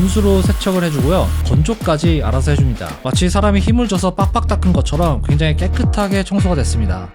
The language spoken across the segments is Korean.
온수로 세척을 해주고요, 건조까지 알아서 해줍니다. 마치 사람이 힘을 줘서 빡빡 닦은 것처럼 굉장히 깨끗하게 청소가 됐습니다.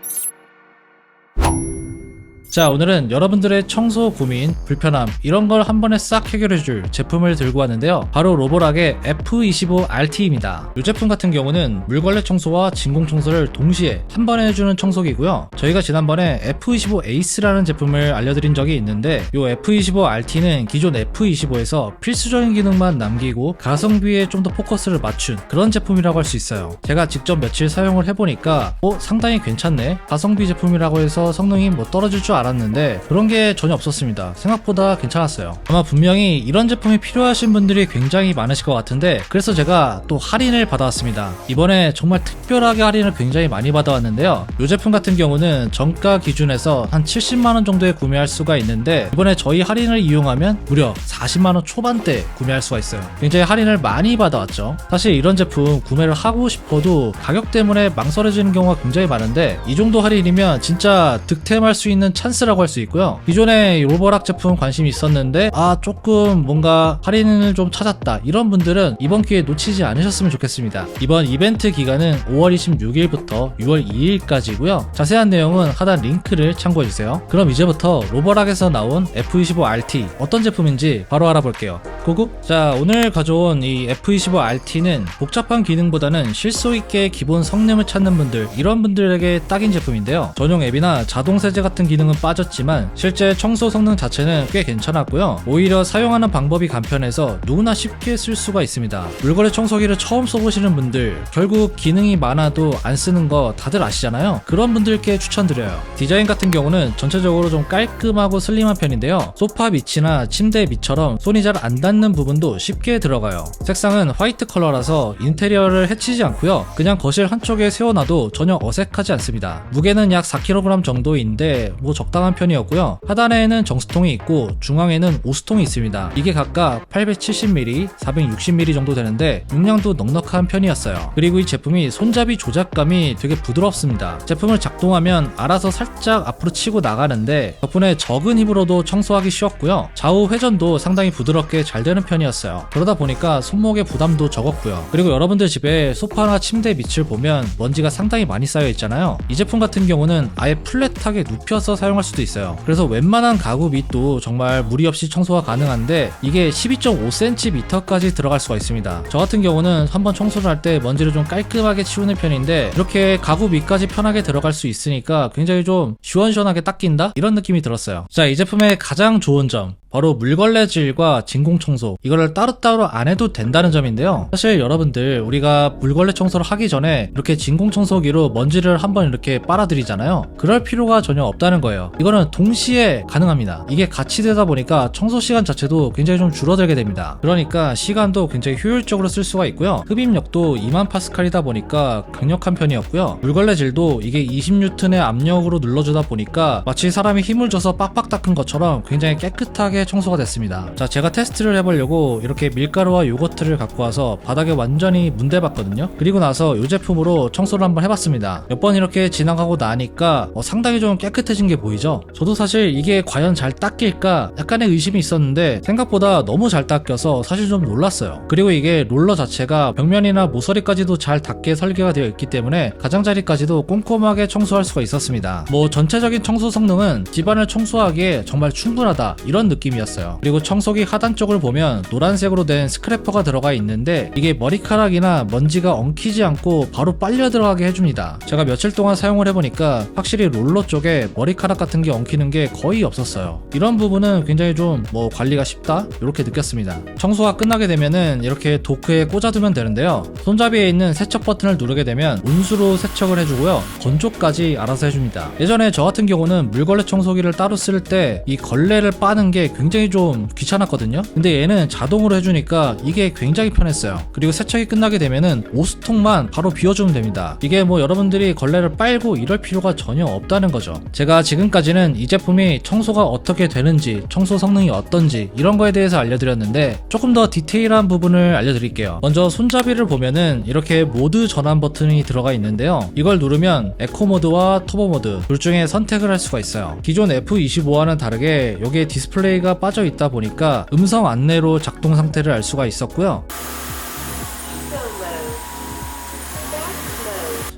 자, 오늘은 여러분들의 청소 고민, 불편함 이런 걸 한 번에 싹 해결해줄 제품을 들고 왔는데요, 바로 로보락의 F25RT입니다. 이 제품 같은 경우는 물걸레 청소와 진공 청소를 동시에 한 번에 해주는 청소기고요, 저희가 지난번에 F25 에이스라는 제품을 알려드린 적이 있는데, 이 F25RT는 기존 F25에서 필수적인 기능만 남기고 가성비에 좀 더 포커스를 맞춘 그런 제품이라고 할 수 있어요. 제가 직접 며칠 사용을 해보니까 상당히 괜찮네, 가성비 제품이라고 해서 성능이 떨어질 줄 알았는데 그런 게 전혀 없었습니다. 생각보다 괜찮았어요. 아마 분명히 이런 제품이 필요하신 분들이 굉장히 많으실 것 같은데, 그래서 제가 또 할인을 받아왔습니다. 이번에 정말 특별하게 할인을 굉장히 많이 받아왔는데요, 이 제품 같은 경우는 정가 기준에서 한 70만원 정도에 구매할 수가 있는데, 이번에 저희 할인을 이용하면 무려 40만원 초반대 구매할 수가 있어요. 굉장히 할인을 많이 받아왔죠. 사실 이런 제품 구매를 하고 싶어도 가격 때문에 망설여지는 경우가 굉장히 많은데, 이 정도 할인이면 진짜 득템할 수 있는 찬스라고 할 수 있고요. 기존에 로보락 제품 관심이 있었는데 조금 뭔가 할인을 좀 찾았다, 이런 분들은 이번 기회 놓치지 않으셨으면 좋겠습니다. 이번 이벤트 기간은 5월 26일부터 6월 2일까지고요 자세한 내용은 하단 링크를 참고해주세요. 그럼 이제부터 로보락에서 나온 F25RT 어떤 제품인지 바로 알아볼게요. 고고! 자, 오늘 가져온 이 F25RT는 복잡한 기능보다는 실속 있게 기본 성능을 찾는 분들, 이런 분들에게 딱인 제품인데요, 전용 앱이나 자동 세제 같은 기능은 빠졌지만 실제 청소 성능 자체는 꽤 괜찮았고요, 오히려 사용하는 방법이 간편해서 누구나 쉽게 쓸 수가 있습니다. 물걸레 청소기를 처음 써보시는 분들, 결국 기능이 많아도 안 쓰는 거 다들 아시잖아요. 그런 분들께 추천드려요. 디자인 같은 경우는 전체적으로 좀 깔끔하고 슬림한 편인데요, 소파 밑이나 침대 밑처럼 손이 잘 안 닿는 부분도 쉽게 들어가요. 색상은 화이트 컬러라서 인테리어를 해치지 않고요, 그냥 거실 한쪽에 세워놔도 전혀 어색하지 않습니다. 무게는 약 4kg 정도인데 적당한 편이었고요, 하단에는 정수통이 있고 중앙에는 오수통이 있습니다. 이게 각각 870ml, 460ml 정도 되는데 용량도 넉넉한 편이었어요. 그리고 이 제품이 손잡이 조작감이 되게 부드럽습니다. 제품을 작동하면 알아서 살짝 앞으로 치고 나가는데 덕분에 적은 힘으로도 청소하기 쉬웠고요, 좌우 회전도 상당히 부드럽게 잘 되는 편이었어요. 그러다 보니까 손목의 부담도 적었고요. 그리고 여러분들 집에 소파나 침대 밑을 보면 먼지가 상당히 많이 쌓여 있잖아요. 이 제품 같은 경우는 아예 플랫하게 눕혀서 사용할 수도 있어요. 그래서 웬만한 가구 밑도 정말 무리 없이 청소가 가능한데, 이게 12.5cm까지 들어갈 수가 있습니다. 저 같은 경우는 한번 청소를 할 때 먼지를 좀 깔끔하게 치우는 편인데, 이렇게 가구 밑까지 편하게 들어갈 수 있으니까 굉장히 좀 시원시원하게 닦인다, 이런 느낌이 들었어요. 자, 이 제품의 가장 좋은 점, 바로 물걸레질과 진공 청소, 이거를 따로따로 안 해도 된다는 점인데요, 사실 여러분들 우리가 물걸레 청소를 하기 전에 이렇게 진공 청소기로 먼지를 한번 이렇게 빨아들이잖아요. 그럴 필요가 전혀 없다는 거예요. 이거는 동시에 가능합니다. 이게 같이 되다 보니까 청소 시간 자체도 굉장히 좀 줄어들게 됩니다. 그러니까 시간도 굉장히 효율적으로 쓸 수가 있고요, 흡입력도 2만 파스칼이다 보니까 강력한 편이었고요, 물걸레질도 이게 20N의 압력으로 눌러주다 보니까 마치 사람이 힘을 줘서 빡빡 닦은 것처럼 굉장히 깨끗하게 청소가 됐습니다. 자, 제가 테스트를 해보려고 이렇게 밀가루와 요거트를 갖고 와서 바닥에 완전히 문대봤거든요. 그리고 나서 이 제품으로 청소를 한번 해봤습니다. 몇 번 이렇게 지나가고 나니까 상당히 좀 깨끗해진 게 보이죠? 저도 사실 이게 과연 잘 닦일까 약간의 의심이 있었는데 생각보다 너무 잘 닦여서 사실 좀 놀랐어요. 그리고 이게 롤러 자체가 벽면이나 모서리까지도 잘 닿게 설계가 되어 있기 때문에 가장자리까지도 꼼꼼하게 청소할 수가 있었습니다. 전체적인 청소 성능은 집안을 청소하기에 정말 충분하다, 이런 느낌이었어요. 그리고 청소기 하단 쪽을 보면 노란색으로 된 스크래퍼가 들어가 있는데, 이게 머리카락이나 먼지가 엉키지 않고 바로 빨려 들어가게 해줍니다. 제가 며칠 동안 사용을 해보니까 확실히 롤러 쪽에 머리카락 같은 게 엉키는 게 거의 없었어요. 이런 부분은 굉장히 좀 관리가 쉽다, 이렇게 느꼈습니다. 청소가 끝나게 되면은 이렇게 도크에 꽂아두면 되는데요, 손잡이에 있는 세척 버튼을 누르게 되면 온수로 세척을 해주고요, 건조까지 알아서 해줍니다. 예전에 저 같은 경우는 물걸레 청소기를 따로 쓸 때 이 걸레를 빠는 게 굉장히 좀 귀찮았거든요. 근데 얘는 자동으로 해주니까 이게 굉장히 편했어요. 그리고 세척이 끝나게 되면은 오수통만 바로 비워주면 됩니다. 이게 여러분들이 걸레를 빨고 이럴 필요가 전혀 없다는 거죠. 제가 지금까지는 이 제품이 청소가 어떻게 되는지, 청소 성능이 어떤지 이런 거에 대해서 알려드렸는데, 조금 더 디테일한 부분을 알려드릴게요. 먼저 손잡이를 보면은 이렇게 모드 전환 버튼이 들어가 있는데요, 이걸 누르면 에코 모드와 터보 모드 둘 중에 선택을 할 수가 있어요. 기존 F25와는 다르게 여기에 디스플레이가 배터리가 빠져 있다 보니까 음성 안내로 작동 상태를 알 수가 있었고요.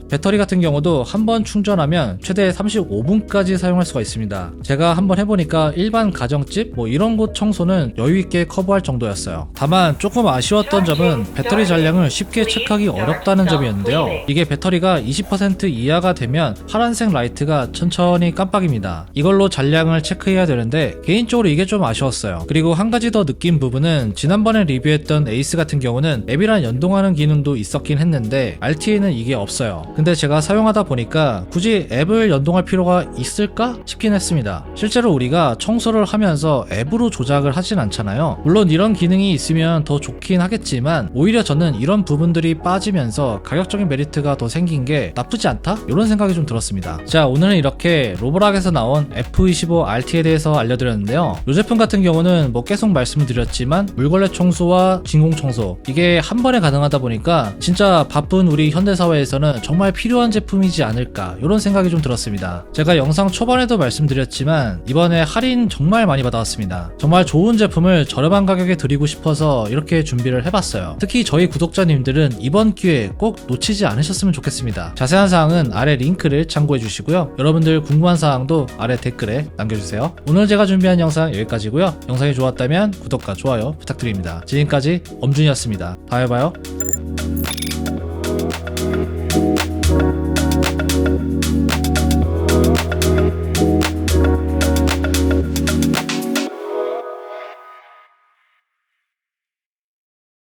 배터리 같은 경우도 한번 충전하면 최대 35분까지 사용할 수가 있습니다. 제가 한번 해보니까 일반 가정집 이런 곳 청소는 여유있게 커버할 정도였어요. 다만 조금 아쉬웠던 점은 배터리 잔량을 쉽게 체크하기 어렵다는 점이었는데요. 이게 배터리가 20% 이하가 되면 파란색 라이트가 천천히 깜빡입니다. 이걸로 잔량을 체크해야 되는데 개인적으로 이게 좀 아쉬웠어요. 그리고 한 가지 더 느낀 부분은 지난번에 리뷰했던 에이스 같은 경우는 앱이랑 연동하는 기능도 있었긴 했는데 RT에는 이게 없어요. 근데 제가 사용하다 보니까 굳이 앱을 연동할 필요가 있을까 싶긴 했습니다. 실제로 우리가 청소를 하면서 앱으로 조작을 하진 않잖아요. 물론 이런 기능이 있으면 더 좋긴 하겠지만 오히려 저는 이런 부분들이 빠지면서 가격적인 메리트가 더 생긴 게 나쁘지 않다? 이런 생각이 좀 들었습니다. 자, 오늘은 이렇게 로보락에서 나온 F25RT에 대해서 알려드렸는데요. 이 제품 같은 경우는 계속 말씀을 드렸지만 물걸레 청소와 진공 청소 이게 한 번에 가능하다 보니까 진짜 바쁜 우리 현대사회에서는 정말 필요한 제품이지 않을까 이런 생각이 좀 들었습니다. 제가 영상 초반에도 말씀드렸지만 이번에 할인 정말 많이 받아왔습니다. 정말 좋은 제품을 저렴한 가격에 드리고 싶어서 이렇게 준비를 해봤어요. 특히 저희 구독자님들은 이번 기회에 꼭 놓치지 않으셨으면 좋겠습니다. 자세한 사항은 아래 링크를 참고해 주시고요. 여러분들 궁금한 사항도 아래 댓글에 남겨주세요. 오늘 제가 준비한 영상 여기까지고요. 영상이 좋았다면 구독과 좋아요 부탁드립니다. 지금까지 엄준이었습니다. 다음에 봐요.